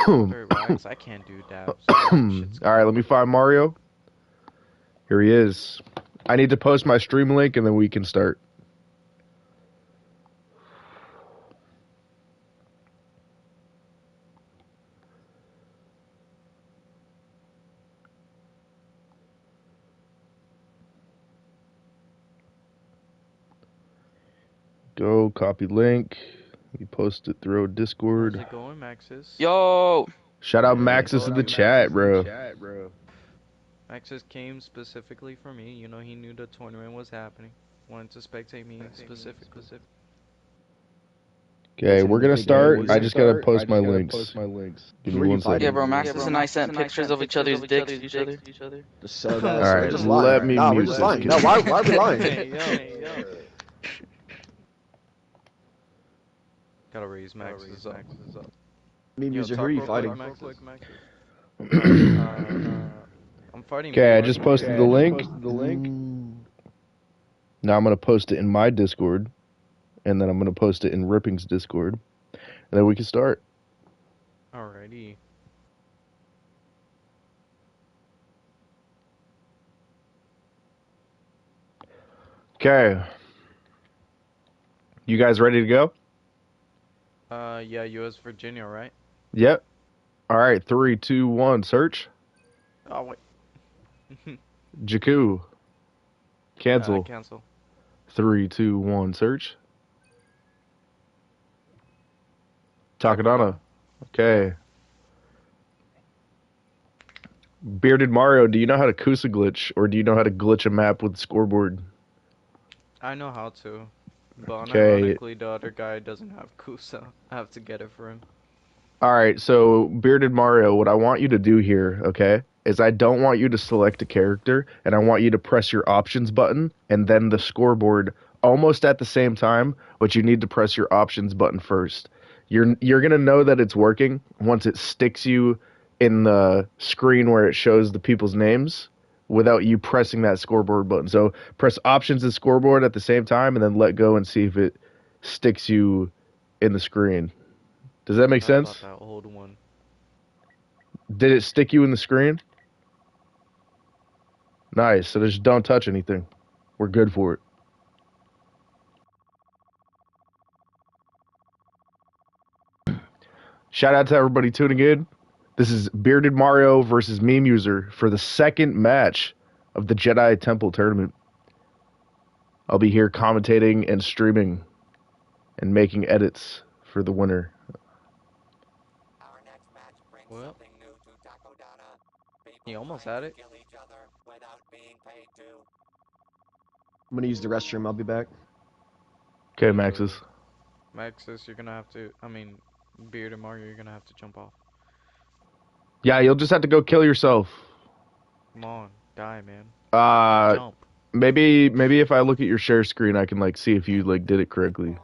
Sorry, Wax, I can't do dabs. Shit's Alright, let me find Mario. Here he is. I need to post my stream link and then we can start. Go, copy link. We post it through Discord. How's it going, Maxis? Yo! Shout out Maxis in the chat, bro. Maxis came specifically for me. You know, he knew the tournament was happening. Wanted to spectate me specifically. Okay, we're gonna start. I just gotta post my links. Give me 1 second. Yeah, bro, Maxis and I sent pictures of each other's dicks to each other. Alright, let me mute this kid. No, why are we lying? Hey, yo. Gotta raise Maxis up. MemeUser, who are you fighting? I'm fighting. Okay, I just posted the link. Now I'm gonna post it in my Discord, and then I'm gonna post it in Ripping's Discord, and then we can start. Alrighty. Okay. You guys ready to go? Yeah, U.S. Virginia, right? Yep. Alright, 3, 2, 1, search. Oh, wait. Jakku. Cancel. Cancel. 3, 2, 1, search. Takadana. Okay. Bearded Mario, do you know how to Kusa glitch, or do you know how to glitch a map with scoreboard? I know how to. But Okay. ironically, the other guy doesn't have Kusa. I have to get it for him. Alright, so Bearded Mario, what I want you to do here, okay, is I don't want you to select a character, and I want you to press your options button, and then the scoreboard almost at the same time, but you need to press your options button first. You're gonna know that it's working once it sticks you in the screen where it shows the people's names without you pressing that scoreboard button. So press options and scoreboard at the same time, and then let go and see if it sticks you in the screen. Does that make sense? That old one. Did it stick you in the screen? Nice. So just don't touch anything. We're good for it. Shout out to everybody tuning in. This is Bearded Mario versus MemeUser for the second match of the Jedi Temple Tournament. I'll be here commentating and streaming and making edits for the winner. Well, he almost had it. I'm gonna use the restroom. I'll be back. Okay, Maxis. Maxis, you're gonna have to. I mean, Beard and Mario, you're gonna have to jump off. Yeah, you'll just have to go kill yourself. Come on, die, man. Jump. Maybe if I look at your share screen, I can like see if you like did it correctly.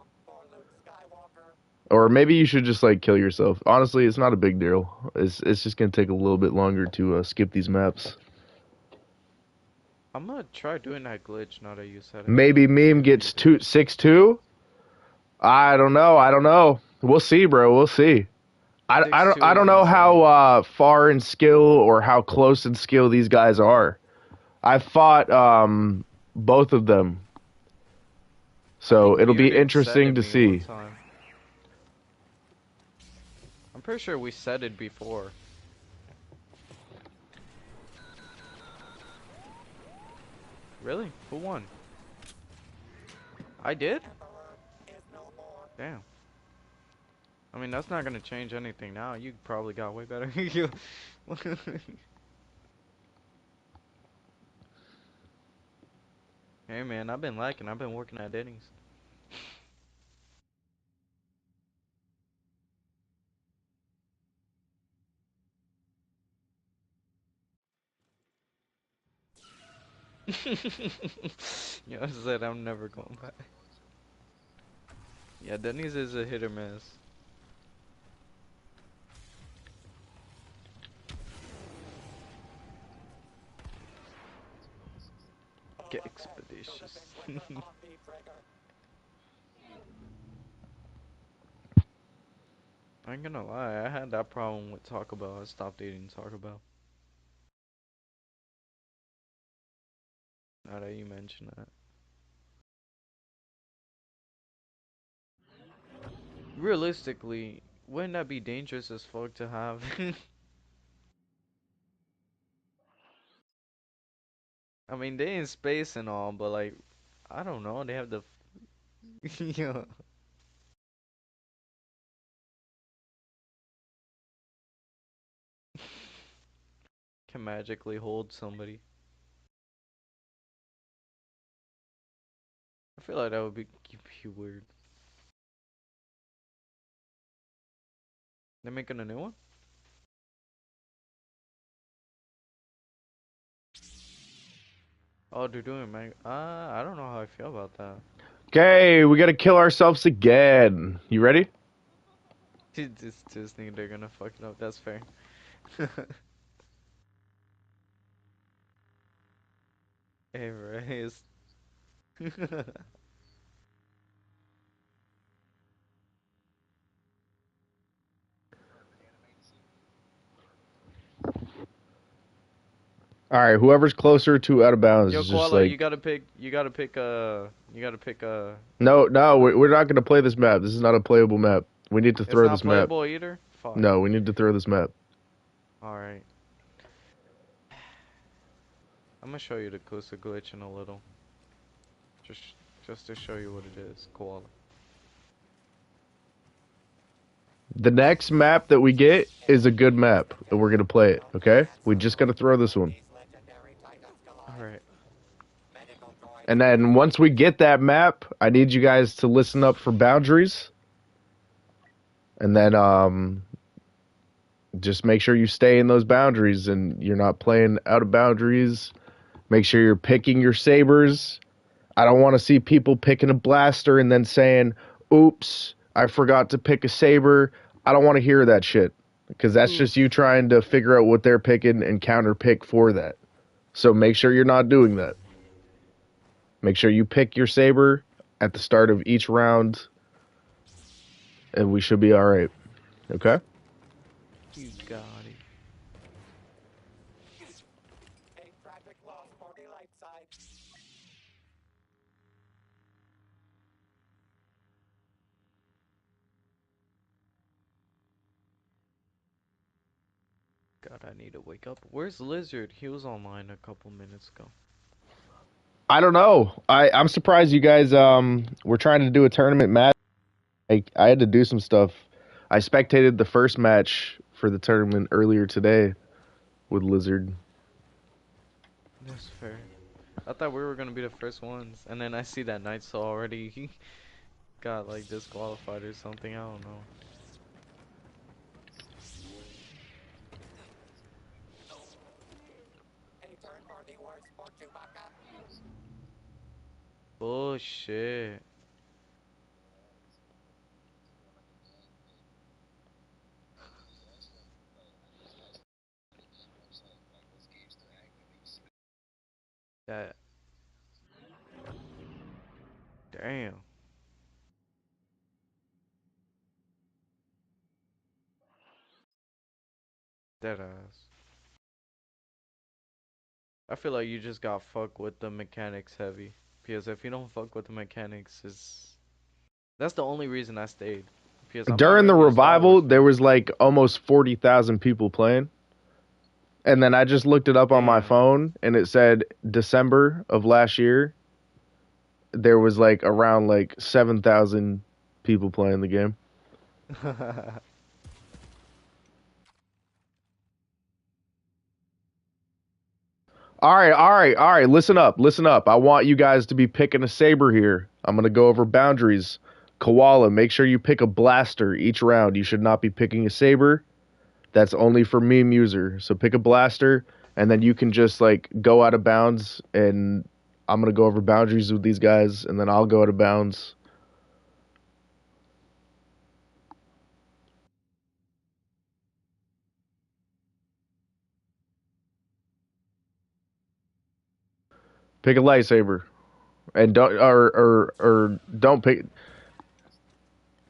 Or maybe you should just like kill yourself. Honestly, it's not a big deal. It's just gonna take a little bit longer to skip these maps. I'm gonna try doing that glitch now that you said it. Maybe Meme gets 6-2. I don't know. We'll see, bro. We'll see. I don't know how far in skill or how close in skill these guys are. I fought both of them, so it'll be interesting to see. I'm pretty sure we said it before. Really? Who won? I did? Damn. I mean, that's not gonna change anything now. You probably got way better. You. Hey man, I've been lacking. I've been working at Denny's. Yeah, I said I'm never going back. Yeah, Denny's is a hit or miss. Get expeditious. I ain't gonna lie, I had that problem with Taco Bell. I stopped eating Taco Bell. Now that you mention that. Realistically, wouldn't that be dangerous as fuck to have? I mean, they in space and all, but like, I don't know. They have the, yeah, can magically hold somebody. I feel like that would be weird. They're making a new one? Oh, they're doing mag. I don't know how I feel about that. Okay, we gotta kill ourselves again. You ready? It's Disney. They're gonna fuck it up. That's fair. Hey, Race. All right, whoever's closer to out of bounds Yo, is just Koala, like, you gotta pick. You gotta pick. You gotta pick. no, we're not gonna play this map. This is not a playable map. We need to It's throw not this map. playable either. Fuck. No, we need to throw this map. All right. I'm gonna show you the Kusa glitch in a little. Just, just to show you what it is, Koala. The next map that we get is a good map, and we're gonna play it. Okay? We just gotta throw this one, All right. and then once we get that map, I need you guys to listen up for boundaries, and then just make sure you stay in those boundaries, and you're not playing out of boundaries. Make sure you're picking your sabers. I don't want to see people picking a blaster and then saying, "Oops, I forgot to pick a saber." I don't want to hear that shit because that's just you Oof. trying to figure out what they're picking and counter pick for that. So make sure you're not doing that. Make sure you pick your saber at the start of each round, and we should be all right. Okay? You got it. God, I need to wake up. Where's Lizard? He was online a couple minutes ago. I don't know. I'm surprised you guys were trying to do a tournament match. I had to do some stuff. I spectated the first match for the tournament earlier today with Lizard. That's fair. I thought we were gonna be the first ones, and then I see that Night Soul already got like disqualified or something. I don't know. Bullshit. That damn. Dead ass. I feel like you just got fucked with the mechanics heavy. Because if you don't fuck with the mechanics, is that's the only reason I stayed. Because I'm not During the really a Star revival, Wars there fan. was like almost 40,000 people playing. And then I just looked it up on my Damn. phone and it said December of last year, there was like around like 7,000 people playing the game. All right. Listen up. I want you guys to be picking a saber here. I'm going to go over boundaries. Koala, make sure you pick a blaster each round. You should not be picking a saber. That's only for MemeUser. So pick a blaster, and then you can just like go out of bounds. And I'm going to go over boundaries with these guys, and then I'll go out of bounds. Pick a lightsaber, and don't or don't pick.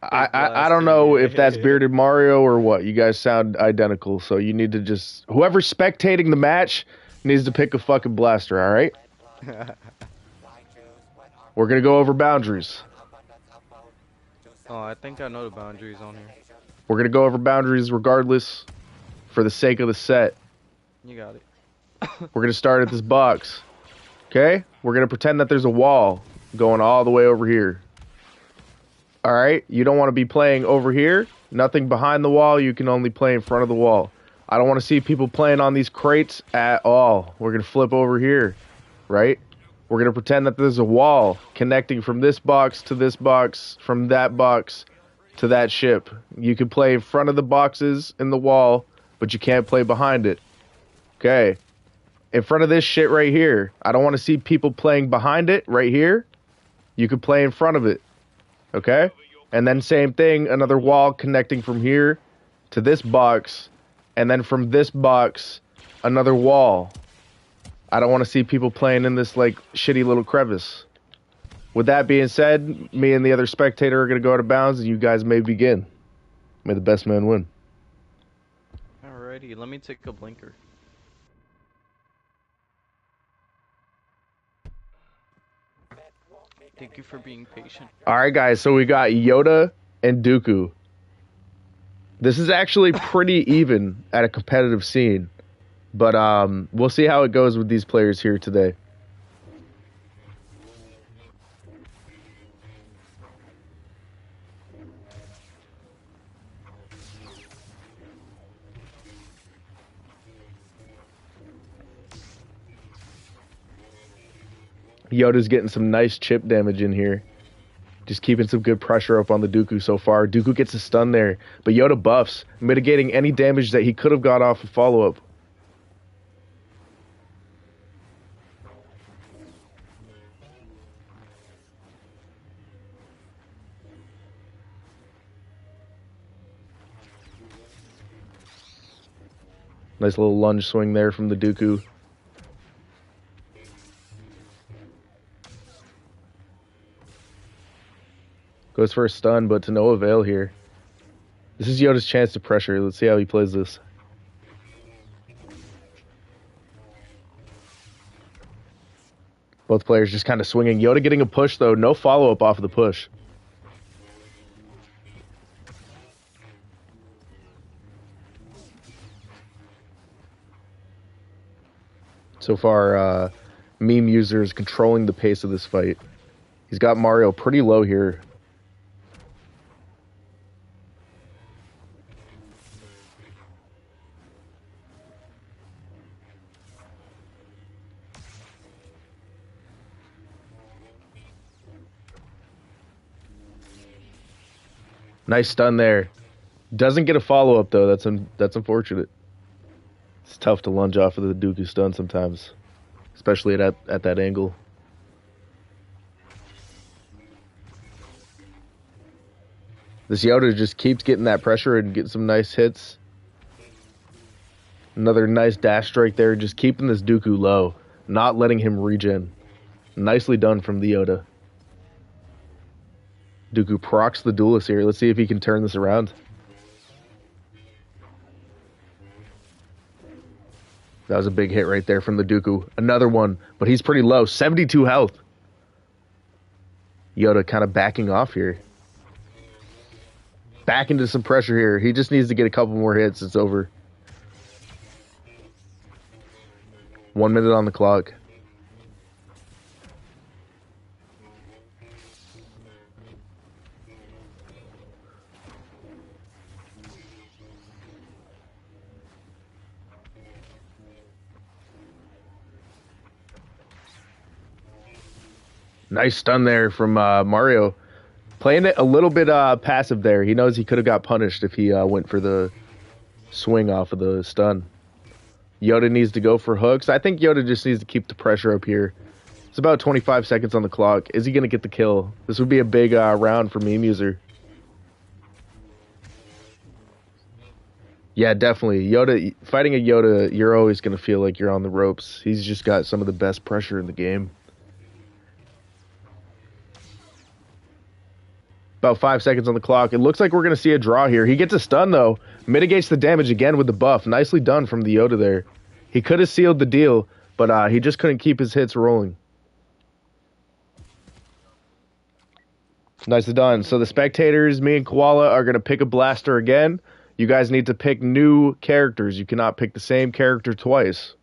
Fake I don't blaster, know if that's yeah. Bearded Mario or what. You guys sound identical, so you need to just whoever's spectating the match needs to pick a fucking blaster. All right, we're gonna go over boundaries. Oh, I think I know the boundaries on here. We're gonna go over boundaries regardless, for the sake of the set. You got it. We're gonna start at this box. Okay, we're gonna pretend that there's a wall going all the way over here. All right, you don't want to be playing over here. Nothing behind the wall. You can only play in front of the wall. I don't want to see people playing on these crates at all. We're going to flip over here, right? We're going to pretend that there's a wall connecting from this box to this box, from that box to that ship. You can play in front of the boxes in the wall, but you can't play behind it. Okay. In front of this shit right here. I don't want to see people playing behind it right here. You can play in front of it. Okay? And then same thing, another wall connecting from here to this box, and then from this box, another wall. I don't want to see people playing in this, like, shitty little crevice. With that being said, me and the other spectator are going to go out of bounds, and you guys may begin. May the best man win. Alrighty, let me take a blinker. Thank you for being patient. Alright, guys, so we got Yoda and Dooku. This is actually pretty even at a competitive scene. But we'll see how it goes with these players here today. Yoda's getting some nice chip damage in here. Just keeping some good pressure up on the Dooku so far. Dooku gets a stun there, but Yoda buffs, mitigating any damage that he could have got off a follow-up. Nice little lunge swing there from the Dooku. Goes for a stun, but to no avail here. This is Yoda's chance to pressure. Let's see how he plays this. Both players just kind of swinging. Yoda getting a push, though. No follow-up off of the push. So far, MemeUser is controlling the pace of this fight. He's got Mario pretty low here. Nice stun there. Doesn't get a follow-up, though. That's unfortunate. It's tough to lunge off of the Dooku stun sometimes, especially at that angle. This Yoda just keeps getting that pressure and getting some nice hits. Another nice dash strike there, just keeping this Dooku low, not letting him regen. Nicely done from the Yoda. Dooku procs the duelist here. Let's see if he can turn this around. That was a big hit right there from the Dooku. Another one, but he's pretty low. 72 health. Yoda kind of backing off here. Back into some pressure here. He just needs to get a couple more hits. It's over. 1 minute on the clock. Nice stun there from Mario. Playing it a little bit passive there. He knows he could have got punished if he went for the swing off of the stun. Yoda needs to go for hooks. I think Yoda just needs to keep the pressure up here. It's about 25 seconds on the clock. Is he going to get the kill? This would be a big round for MemeUser. Yeah, definitely. Yoda, fighting a Yoda, you're always going to feel like you're on the ropes. He's just got some of the best pressure in the game. About 5 seconds on the clock. It looks like we're going to see a draw here. He gets a stun, though. Mitigates the damage again with the buff. Nicely done from the Yoda there. He could have sealed the deal, but he just couldn't keep his hits rolling. Nicely done. So the spectators, me and Koala, are going to pick a blaster again. You guys need to pick new characters. You cannot pick the same character twice.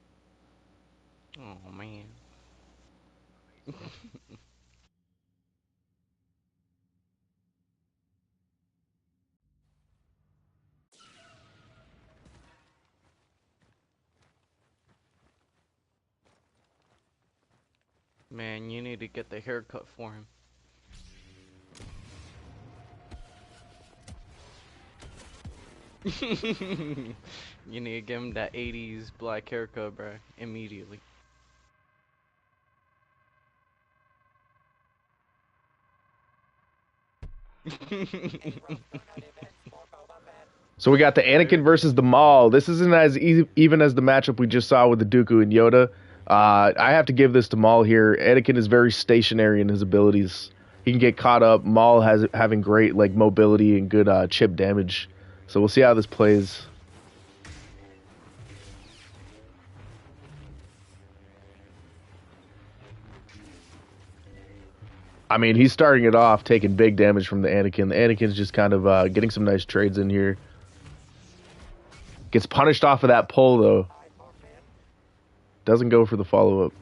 Oh, man. Man, you need to get the haircut for him. You need to give him that 80s black haircut, bro, immediately. So we got the Anakin versus the Maul. This isn't as even as the matchup we just saw with the Dooku and Yoda. I have to give this to Maul here. Anakin is very stationary in his abilities. He can get caught up. Maul has having great like mobility and good chip damage. So we'll see how this plays. I mean, he's starting it off taking big damage from the Anakin. The Anakin's just kind of getting some nice trades in here. Gets punished off of that pull, though. Doesn't go for the follow-up.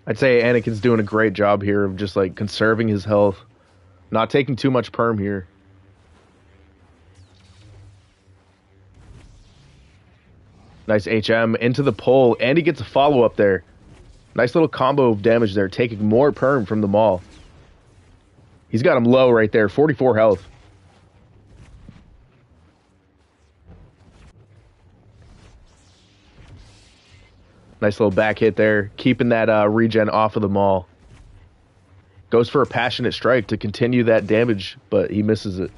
I'd say Anakin's doing a great job here of just like conserving his health. Not taking too much perm here. Nice HM into the pole, and he gets a follow-up there. Nice little combo of damage there, taking more perm from the Maul. He's got him low right there, 44 health. Nice little back hit there, keeping that regen off of the Maul. Goes for a passionate strike to continue that damage, but he misses it.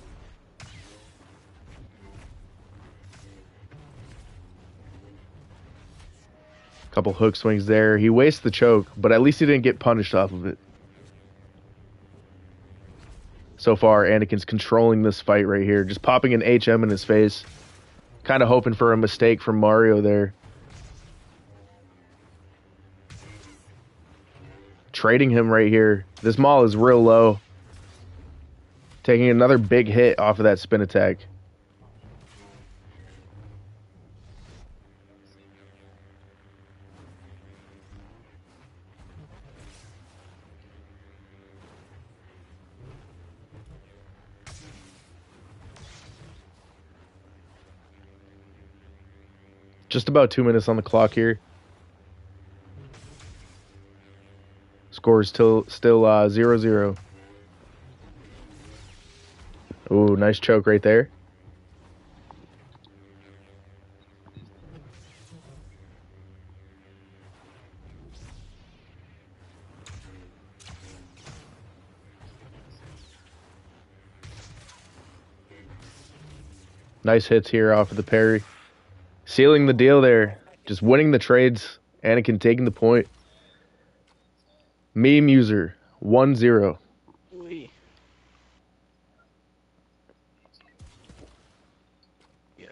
Couple hook swings there. He wastes the choke, but at least he didn't get punished off of it. So far, Anakin's controlling this fight right here. Just popping an HM in his face. Kind of hoping for a mistake from Mario there. Trading him right here. This Maul is real low. Taking another big hit off of that spin attack. Just about 2 minutes on the clock here. Score is still 0-0. Ooh, nice choke right there. Nice hits here off of the parry. Sealing the deal there. Just winning the trades. Anakin taking the point. MemeUser 1-0. Oui. Yeah,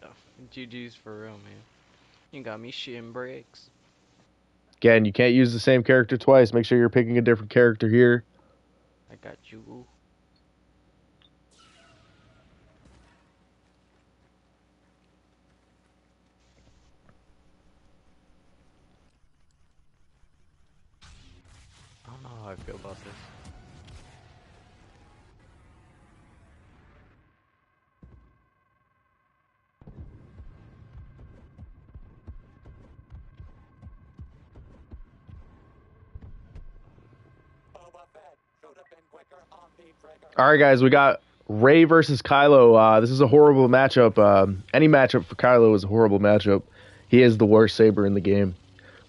GG's for real, man. You got me shitting bricks. Again, you can't use the same character twice. Make sure you're picking a different character here. I got you. I don't know how I feel about this. All right, guys, we got Rey versus Kylo. This is a horrible matchup. Any matchup for Kylo is a horrible matchup. He is the worst saber in the game.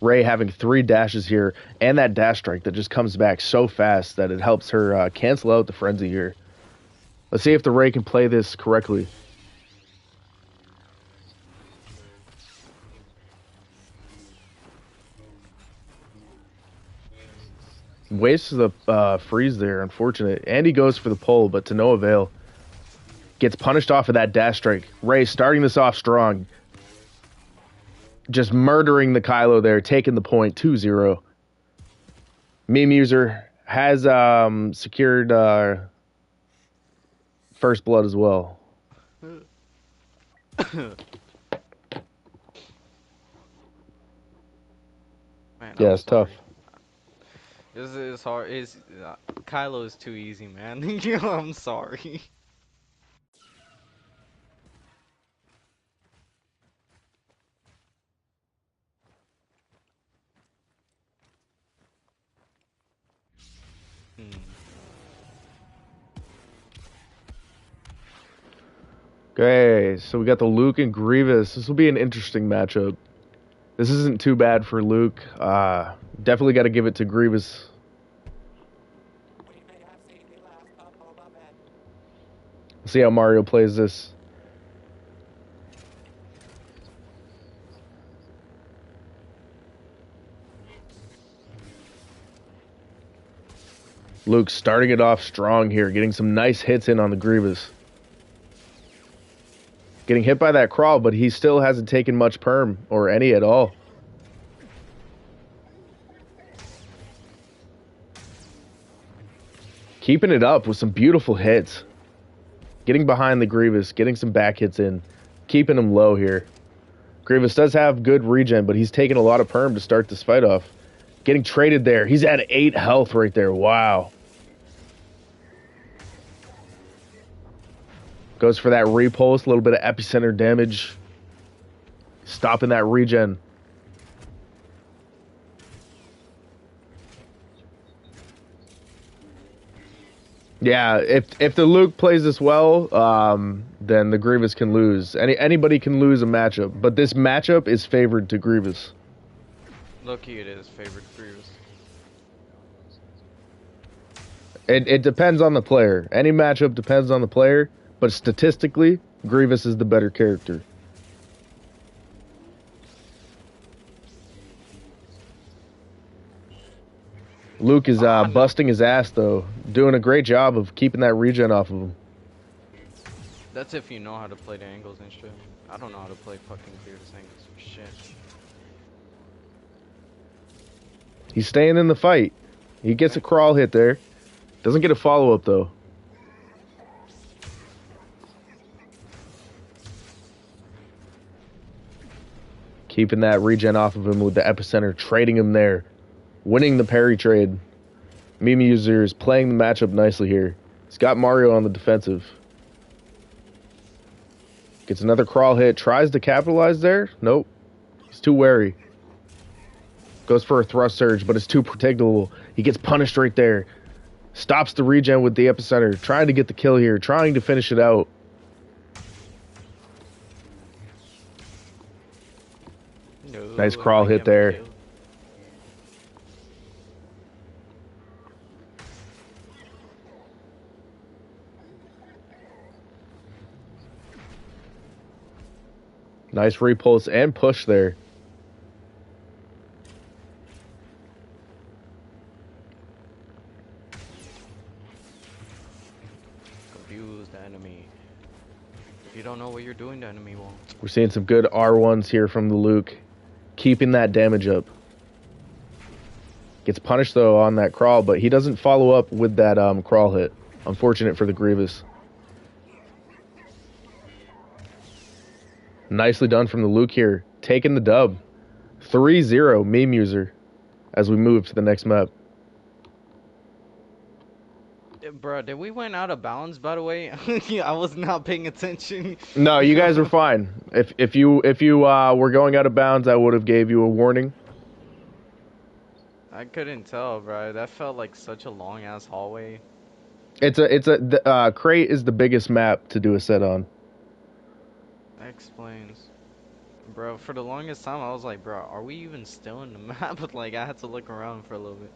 Ray having 3 dashes here, and that dash strike that just comes back so fast that it helps her cancel out the frenzy here. Let's see if the Ray can play this correctly. Wastes the freeze there, unfortunate. And he goes for the pull, but to no avail. Gets punished off of that dash strike. Ray starting this off strong. Just murdering the Kylo there, taking the point, 2-0. MemeUser has secured first blood as well. Man, Yeah, it's tough. This is hard. Kylo is too easy, man. I'm sorry. Okay, so we got the Luke and Grievous. This will be an interesting matchup. This isn't too bad for Luke. Definitely got to give it to Grievous. See how Mario plays this. Luke starting it off strong here, getting some nice hits in on the Grievous. Getting hit by that crawl, but he still hasn't taken much perm, or any at all. Keeping it up with some beautiful hits. Getting behind the Grievous, getting some back hits in. Keeping him low here. Grievous does have good regen, but he's taking a lot of perm to start this fight off. Getting traded there. He's at 8 health right there. Wow. Goes for that repulse, a little bit of epicenter damage. Stopping that regen. Yeah, if the Luke plays this well, then the Grievous can lose. Anybody can lose a matchup, but this matchup is favored to Grievous. Lucky it is favored Grievous. It depends on the player. Any matchup depends on the player, but statistically, Grievous is the better character. Luke is busting his ass, though. Doing a great job of keeping that regen off of him. That's if you know how to play the angles and shit. I don't know how to play fucking Grievous angles for shit. He's staying in the fight. He gets a crawl hit there. Doesn't get a follow-up, though. Keeping that regen off of him with the epicenter, trading him there. Winning the parry trade. MemeUser is playing the matchup nicely here. He's got Mario on the defensive. Gets another crawl hit. Tries to capitalize there. Nope. He's too wary. Goes for a thrust surge, but it's too predictable. He gets punished right there. Stops the regen with the epicenter. Trying to get the kill here. Trying to finish it out. No, Nice crawl hit there. Nice repulse and push there. Confuse the enemy. If you don't know what you're doing, the enemy won't. We're seeing some good R1s here from the Luke. Keeping that damage up. Gets punished, though, on that crawl, but he doesn't follow up with that crawl hit. Unfortunate for the Grievous. Nicely done from the Luke here. Taking the dub. 3-0 MemeUser as we move to the next map. Bro, did we went out of bounds, by the way? I was not paying attention. No, you guys are fine. If you were going out of bounds, I would have gave you a warning. I couldn't tell, bro. That felt like such a long ass hallway. Crate is the biggest map to do a set on. That explains. Bro, for the longest time, I was like, bro, are we even still in the map? But like, I had to look around for a little bit.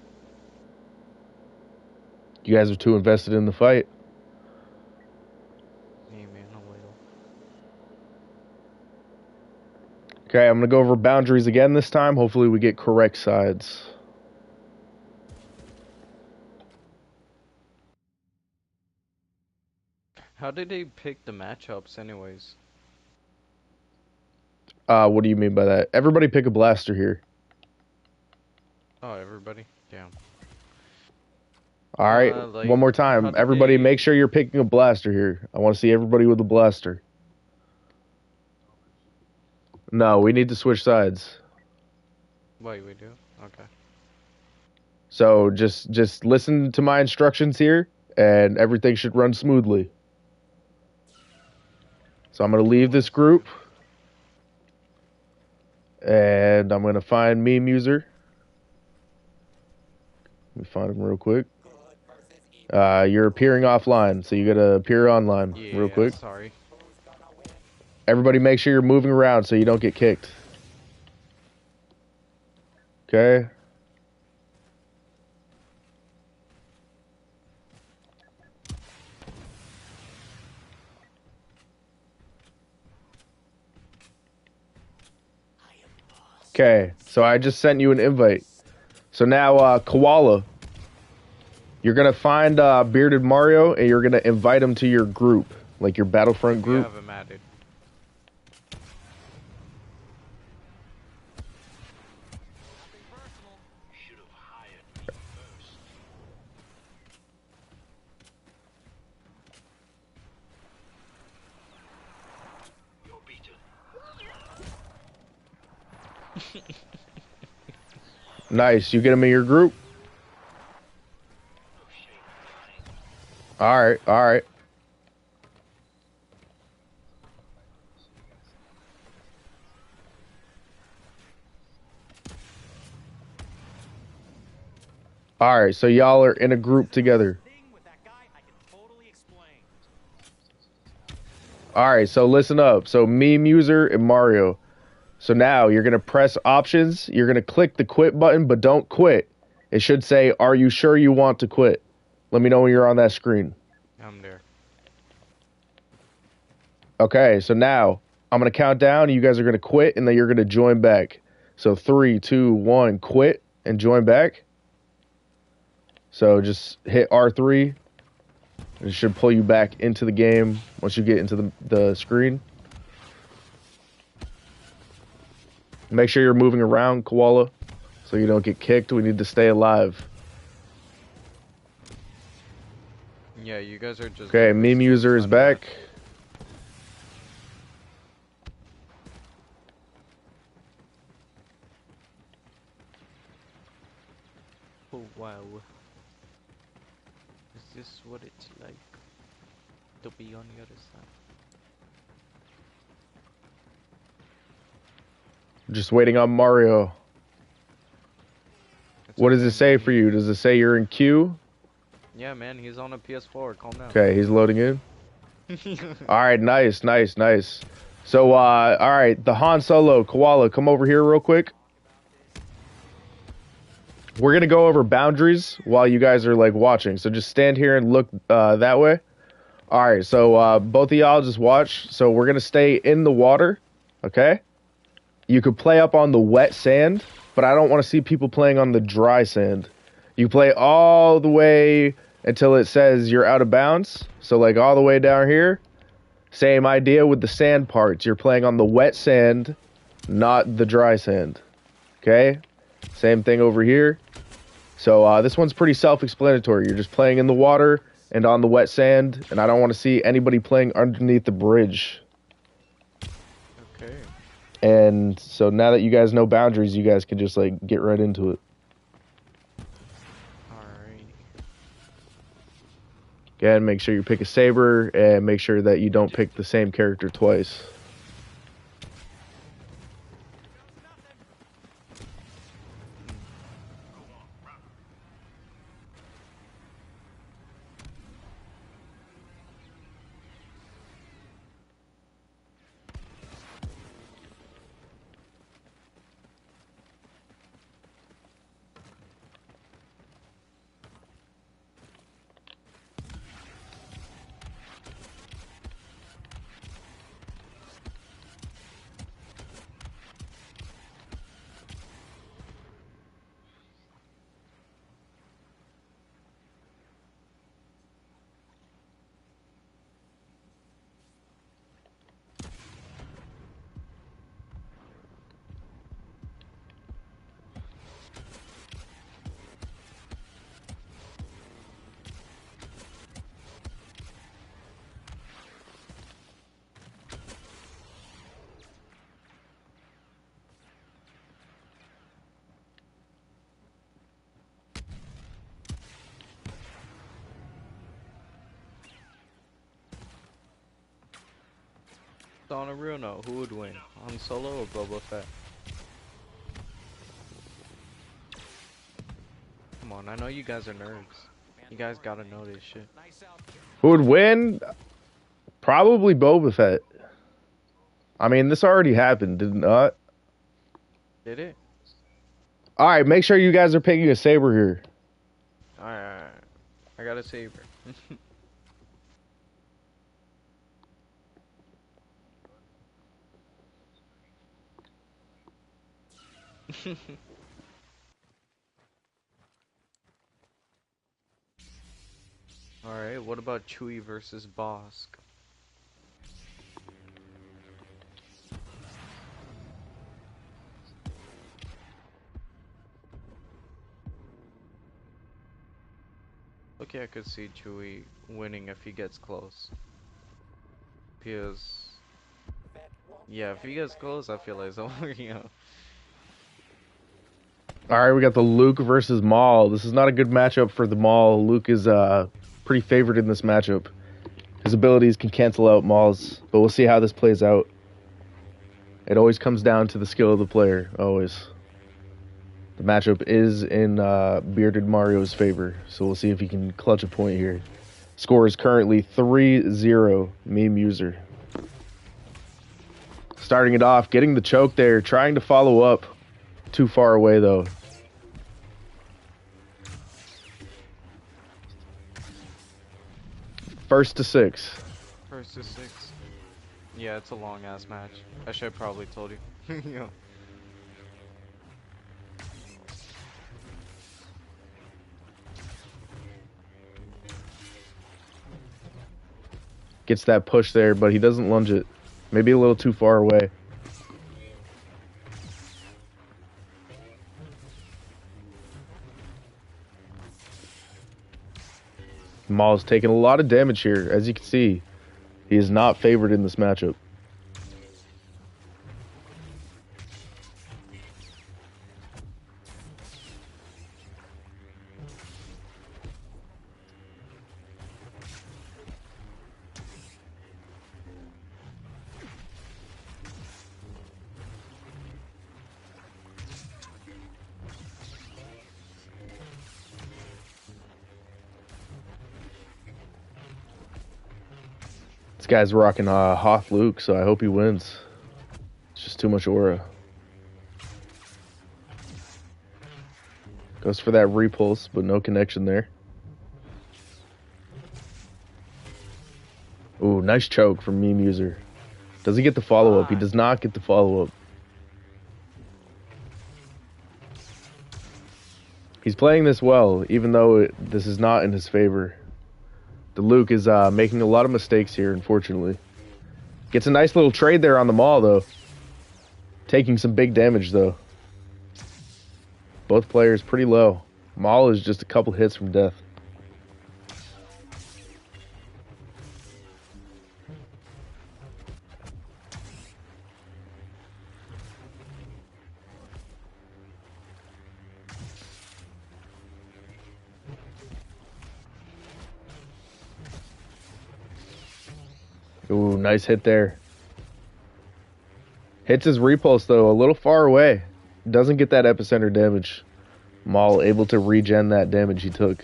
You guys are too invested in the fight. Hey, man, a little. Okay, I'm gonna go over boundaries again this time. Hopefully we get correct sides. How did they pick the matchups, anyways? What do you mean by that? Everybody pick a blaster here. Oh, everybody? Damn. All right, one Like, more how time. did Everybody they... make sure you're picking a blaster here. I want to see everybody with a blaster. No, we need to switch sides. Wait, we do? Okay. So just listen to my instructions here, and everything should run smoothly. So I'm gonna leave this group, and I'm gonna find MemeUser. Let me find him real quick. You're appearing offline, so you gotta appear online real Yeah, quick. sorry. Everybody make sure you're moving around so you don't get kicked. Okay? Okay, so I just sent you an invite. So now, Koala, you're gonna find Bearded Mario and you're gonna invite him to your group, like your Battlefront You group. have him added. Nice, you get him in your group? Alright, alright. Alright, so y'all are in a group together. Alright, so listen up. So MemeUser and Mario. So now you're gonna press options, you're gonna click the quit button, but don't quit. It should say, are you sure you want to quit? Let me know when you're on that screen. I'm there. Okay, so now I'm gonna count down, and you guys are gonna quit, and then you're gonna join back. So 3, 2, 1, quit and join back. So just hit R3. It should pull you back into the game once you get into the screen. Make sure you're moving around, Koala, so you don't get kicked. We need to stay alive. Yeah, you guys are just Okay, barely MemeUser is under that. back. Oh, wow. Is this what it's like to be on the other side? Just waiting on Mario. It's What does okay, it say for me. you? Does it say you're in queue? Yeah, man, he's on a PS4. Calm down. Okay, he's loading in. All right, nice, nice, nice. So, all right, the Han Solo, Koala, come over here real quick. We're gonna go over boundaries while you guys are like watching. So just stand here and look that way. All right, so both of y'all just watch. So we're gonna stay in the water, okay? You could play up on the wet sand, but I don't want to see people playing on the dry sand. You play all the way until it says you're out of bounds. So like all the way down here. Same idea with the sand parts. You're playing on the wet sand, not the dry sand. Okay? Same thing over here. So this one's pretty self-explanatory. You're just playing in the water and on the wet sand, and I don't want to see anybody playing underneath the bridge. Okay. And so now that you guys know boundaries, you guys can just like get right into it. Alright. Again, make sure you pick a saber and make sure that you don't pick the same character twice. So on a real note, who would win? Han Solo or Boba Fett? Come on, I know you guys are nerds. You guys gotta know this shit. Who would win? Probably Boba Fett. I mean, this already happened, did it not? Did it? All right, make sure you guys are picking a saber here. Alright. I got a saber. Alright, what about Chewie versus Bosk? Okay, I could see Chewie winning if he gets close. Because, yeah, if he gets close, I feel like it's over, you know. All right, we got the Luke versus Maul. This is not a good matchup for the Maul. Luke is pretty favored in this matchup. His abilities can cancel out Maul's, but we'll see how this plays out. It always comes down to the skill of the player, always. The matchup is in Bearded Mario's favor, so we'll see if he can clutch a point here. Score is currently 3-0, MemeUser. Starting it off, getting the choke there, trying to follow up. Too far away, though. First to 6. First to 6. Yeah, it's a long ass match. I should have probably told you. Yeah. Gets that push there, but he doesn't lunge it. Maybe a little too far away. Maul's taking a lot of damage here. As you can see, he is not favored in this matchup. This guy's rocking Hoth Luke, so I hope he wins. It's just too much aura. Goes for that repulse, but no connection there. Ooh, nice choke from MemeUser. Does he get the follow-up? He does not get the follow-up. He's playing this well, even though this is not in his favor. The Luke is making a lot of mistakes here, unfortunately. Gets a nice little trade there on the Maul, though. Taking some big damage, though. Both players pretty low. Maul is just a couple hits from death. Ooh, nice hit there. Hits his repulse, though, a little far away. Doesn't get that epicenter damage. Maul able to regen that damage he took.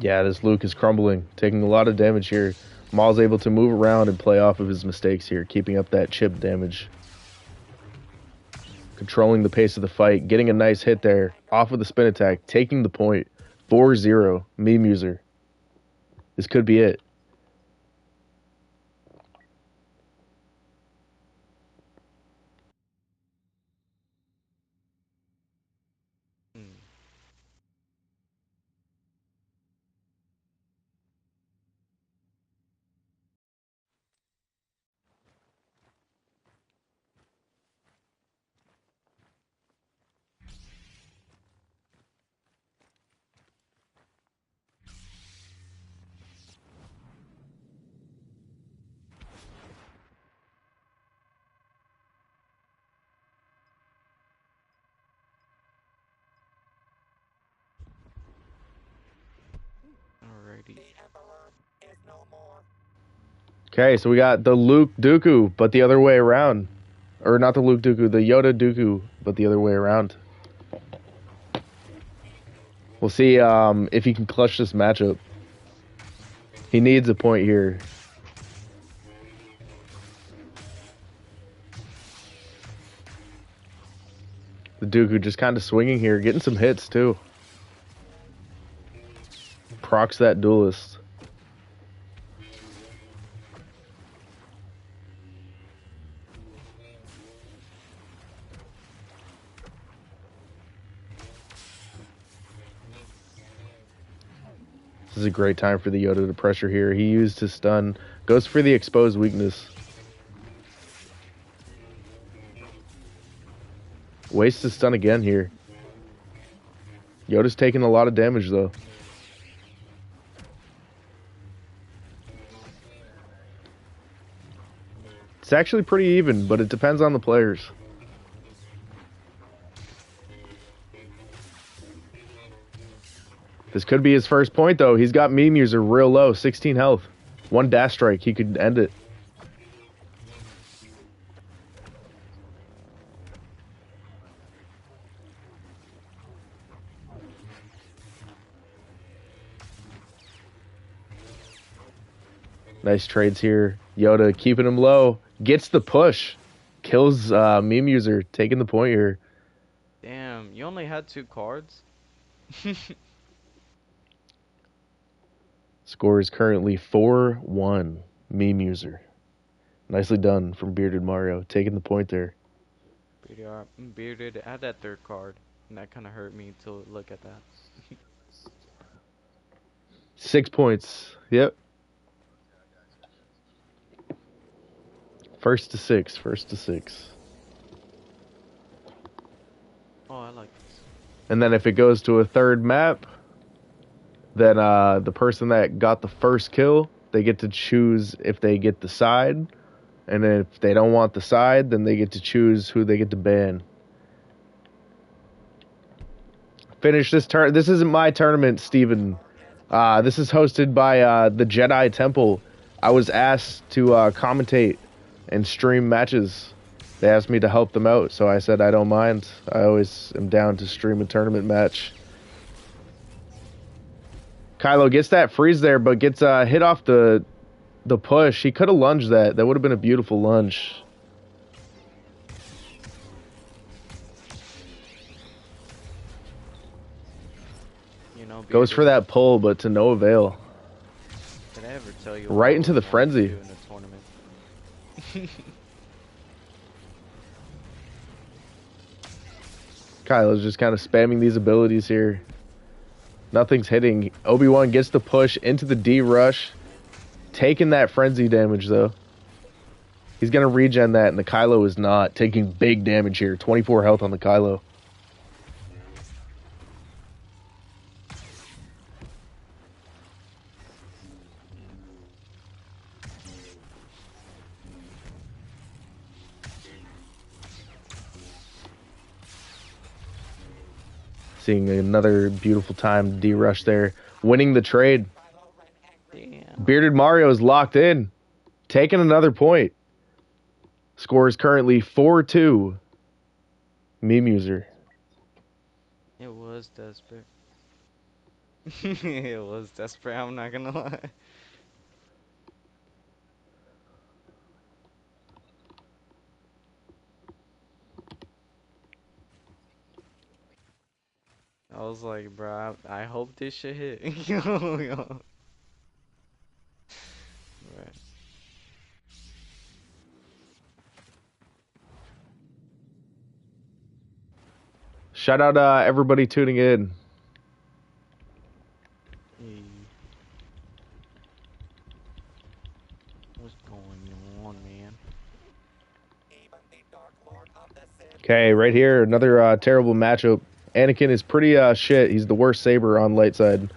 Yeah, this Luke is crumbling, taking a lot of damage here. Maul's able to move around and play off of his mistakes here, keeping up that chip damage. Controlling the pace of the fight, getting a nice hit there, off of the spin attack, taking the point. 4-0, MemeUser. This could be it. Hmm. deep. Okay, so we got the Luke Dooku, but the other way around. Or not the Luke Dooku, the Yoda Dooku, but the other way around. We'll see if he can clutch this matchup. He needs a point here. The Dooku just kind of swinging here, getting some hits too. Procs that duelist. This is a great time for the Yoda to pressure here. He used his stun. Goes for the exposed weakness. Wastes his stun again here. Yoda's taking a lot of damage though. It's actually pretty even, but it depends on the players. This could be his first point, though. He's got MemeUser real low, 16 health. One dash strike, he could end it. Nice trades here. Yoda keeping him low. Gets the push. Kills MemeUser, taking the point here. Damn, you only had 2 cards? Score is currently 4-1. MemeUser. Nicely done from Bearded Mario, taking the point there. Bearded, add that 3rd card. And that kind of hurt me to look at that. 6 points. Yep. First to six. Oh, I like this. And then if it goes to a 3rd map, then the person that got the first kill, they get to choose if they get the side. And if they don't want the side, then they get to choose who they get to ban. Finish this turn. This isn't my tournament, Steven. This is hosted by the Jedi Temple. I was asked to commentate and stream matches. They asked me to help them out, so I said I don't mind. I always am down to stream a tournament match. Kylo gets that freeze there, but gets hit off the push. He could have lunged that. That would have been a beautiful lunge. You know, Goes for that pull, but to no avail. Did I ever tell you Right into the frenzy. in a tournament? Kylo's just kind of spamming these abilities here. Nothing's hitting. Obi-Wan gets the push into the D rush. Taking that frenzy damage, though. He's going to regen that, and the Kylo is not. Taking big damage here. 24 health on the Kylo. Seeing another beautiful time D-rush there. Winning the trade. Damn. Bearded Mario is locked in. Taking another point. Score is currently 4-2. MemeUser. It was desperate. It was desperate, I'm not gonna lie. I was like, bro, I hope this shit hit. Yo. Right. Shout out everybody tuning in. Hey. What's going on, man? Okay, right here, another terrible matchup. Anakin is pretty shit. He's the worst saber on light side.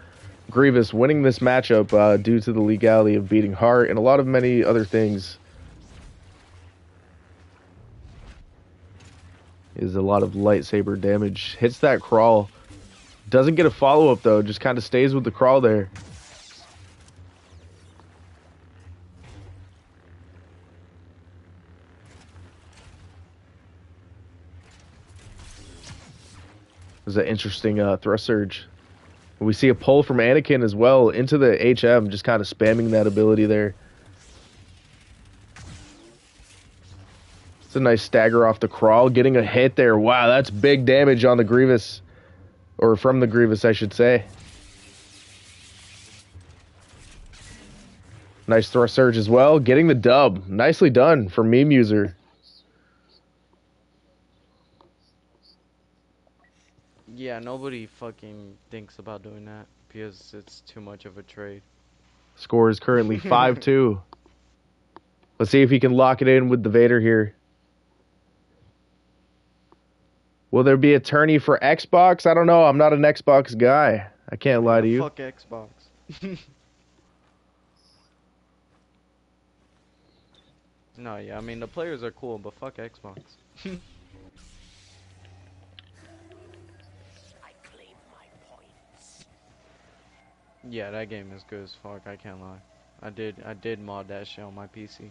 Grievous winning this matchup due to the legality of beating Heart and a lot of many other things. Is a lot of lightsaber damage. Hits that crawl. Doesn't get a follow-up, though. Just kind of stays with the crawl there. was an interesting thrust surge. We see a pull from Anakin as well into the HM, just kind of spamming that ability there. It's a nice stagger off the crawl, getting a hit there. Wow, that's big damage on the Grievous. Or from the Grievous, I should say. Nice thrust surge as well, getting the dub. Nicely done for MemeUser. Yeah, nobody fucking thinks about doing that because it's too much of a trade. Score is currently 5-2. Let's see if he can lock it in with the Vader here. Will there be a tourney for Xbox? I don't know. I'm not an Xbox guy. I can't lie to you. Fuck Xbox. No, yeah, I mean the players are cool, but fuck Xbox. Yeah, that game is good as fuck. I can't lie. I did mod that shit on my PC.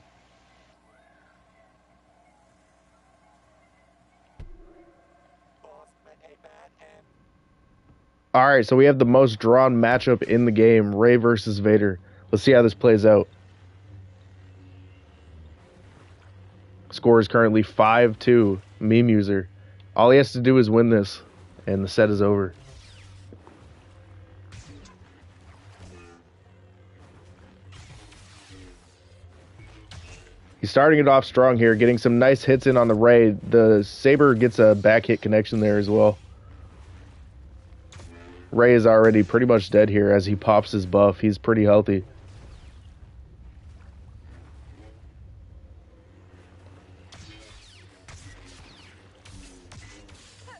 All right, so we have the most drawn matchup in the game, Rey versus Vader. Let's see how this plays out. Score is currently 5-2, MemeUser. All he has to do is win this, and the set is over. He's starting it off strong here, getting some nice hits in on the Rey. The Saber gets a back hit connection there as well. Rey is already pretty much dead here as he pops his buff. He's pretty healthy.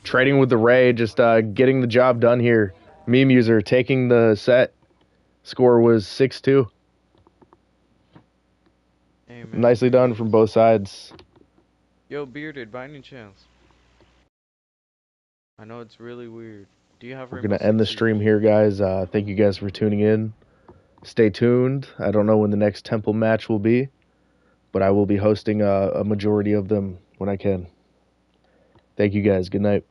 Trading with the Rey, just getting the job done here. MemeUser taking the set. Score was 6-2. Hey, man. Nicely done from both sides. Yo, Bearded, by any chance? I know it's really weird. Do you have We're Rainbow going to end the Six stream Siege? here, guys. Thank you guys for tuning in. Stay tuned. I don't know when the next Temple match will be, but I will be hosting a majority of them when I can. Thank you guys. Good night.